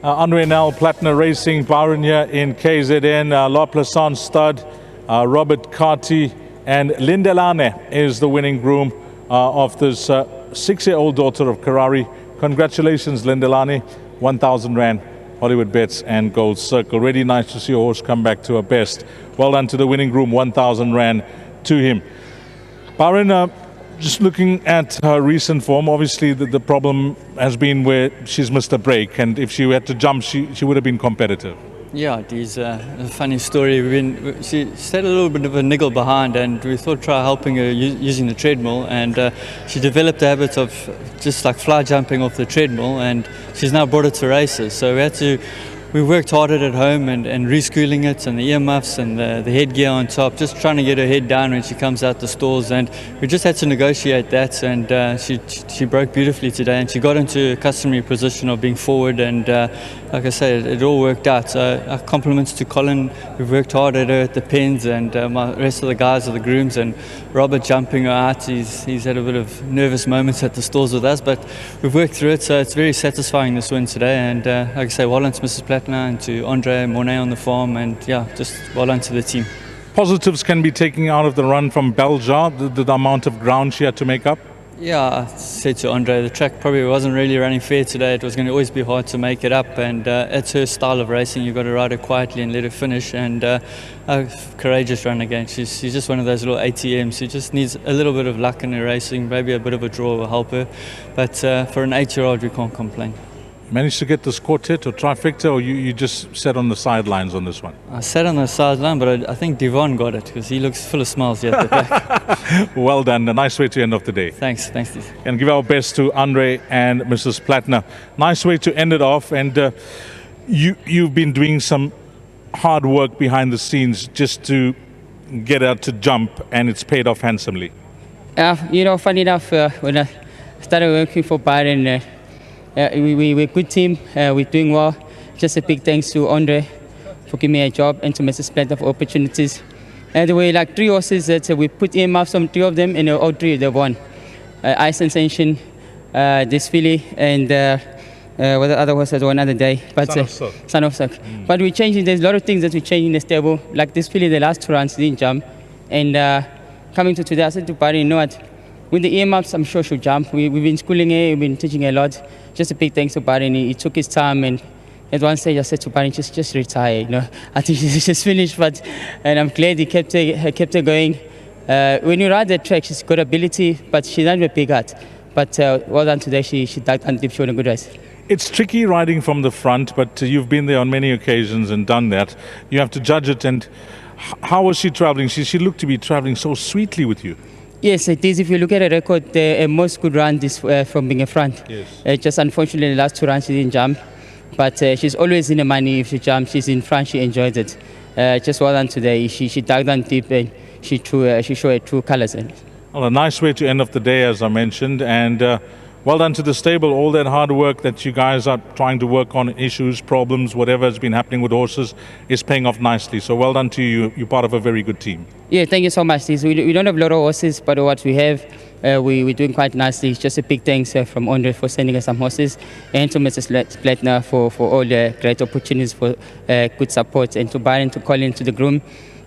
Andre Nel, Platinum Racing, Byron here in KZN, La Plaisance Stud, Robert Carty, and Lindelane is the winning groom of this 6-year-old daughter of Karari. Congratulations, Lindelane, 1,000 Rand, Hollywood Bets and Gold Circle. Really nice to see a horse come back to her best. Well done to the winning groom, 1,000 Rand to him. Byron, just looking at her recent form, obviously the problem has been where she's missed a break, and if she had to jump, she would have been competitive. Yeah, it is a funny story. She had a little bit of a niggle behind, and we thought try helping her using the treadmill, and she developed a habit of just like fly jumping off the treadmill, and she's now brought it to races. So we worked hard at home and reschooling it, and the earmuffs and the headgear on top, just trying to get her head down when she comes out the stalls, and we just had to negotiate that, and she broke beautifully today, and she got into a customary position of being forward, and like I said, it all worked out. So our compliments to Colin. We've worked hard at her at the pens, and my rest of the guys are the grooms, and Robert jumping her out. He's had a bit of nervous moments at the stalls with us, but we've worked through it, so it's very satisfying this win today, and like I say, well done to Mrs. Platinum and to Andre Monet on the farm, and yeah, just well done to the team. Positives can be taken out of the run from Beljar, the amount of ground she had to make up? Yeah, I said to Andre, the track probably wasn't really running fair today. It was going to always be hard to make it up, and it's her style of racing. You've got to ride her quietly and let her finish, and a courageous run again. She's just one of those little ATMs. She just needs a little bit of luck in her racing. Maybe a bit of a draw will help her, but for an 8-year-old, we can't complain. Managed to get this quartet or trifecta, or you just sat on the sidelines on this one? I sat on the sideline, but I think Devon got it because he looks full of smiles here at the back. Well done. A nice way to end off the day. Thanks, Steve. And give our best to Andre and Mrs. Platinum. Nice way to end it off. And you've been doing some hard work behind the scenes just to get her to jump, and it's paid off handsomely. Funny enough, when I started working for Byron, we're a good team, we're doing well. Just a big thanks to Andre for giving me a job, and to Mrs. Platinum for opportunities. And there were like 3 horses that we put earmuffs on 3 of them, and all 3 they won. Ice Sensation, this filly, and what the other horse that won another day. But Son of Silk. But we're changing, there's a lot of things that we're changing in the stable. Like this filly, the last 2 runs didn't jump. And coming to today, I said to Barry, you know what? With the earmuffs, I'm sure she'll jump. We've been schooling her, we've been teaching her a lot. Just a big thanks to Barry. He took his time, and at one stage I said to Barry, just retire. I think she's just finished, and I'm glad he kept her going. When you ride that track, she's got ability, but she's not a big heart. But well done today. She dug and deep, showed a good race. It's tricky riding from the front, but you've been there on many occasions and done that. You have to judge it. And how was she traveling? She looked to be traveling so sweetly with you. Yes, it is. If you look at her record, the most good run is from being a front. Yes. Just unfortunately, the last 2 runs she didn't jump. But she's always in the money. If she jumps, she's in front, she enjoys it. Just well done today. She dug down deep, and she showed her true colours. Well, a nice way to end off the day, as I mentioned. And well done to the stable. All that hard work that you guys are trying to work on, issues, problems, whatever has been happening with horses, is paying off nicely. So well done to you. You're part of a very good team. Yeah, thank you so much. We don't have a lot of horses, but what we have, we're doing quite nicely. It's just a big thanks from Andre for sending us some horses, and to Mrs. Platinum for all the great opportunities, for good support, and to Byron, to Colin, to the groom.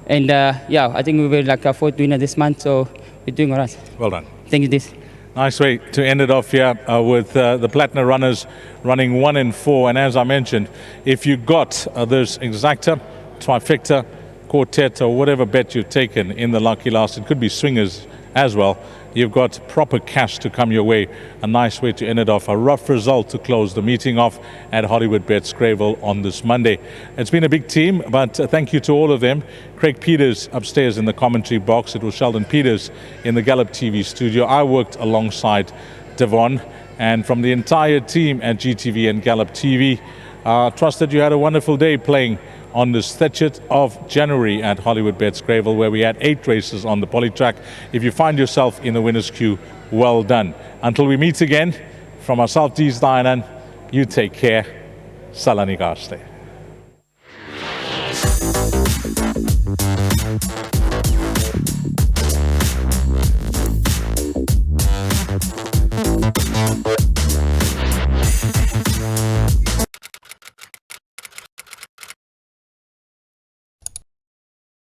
And I think we were like our 4th winner this month, so we're doing all right. Well done. Thank you, this. Nice way to end it off here with the Platinum runners running 1 and 4. And as I mentioned, if you got this exacta, trifecta, quartet, or whatever bet you've taken in the lucky last, it could be swingers as well, you've got proper cash to come your way. A nice way to end it off. A rough result to close the meeting off at Hollywoodbets Greyville on this Monday. It's been a big team, but thank you to all of them. Craig Peters upstairs in the commentary box. It was Sheldon Peters in the Gallop TV studio. I worked alongside Devon, and from the entire team at GTV and Gallop TV, trust that you had a wonderful day playing on the 30th of January at Hollywoodbets Greyville, where we had 8 races on the polytrack. If you find yourself in the winner's queue, well done. Until we meet again, from myself, Dees Dianan, you take care. Salani Gaste.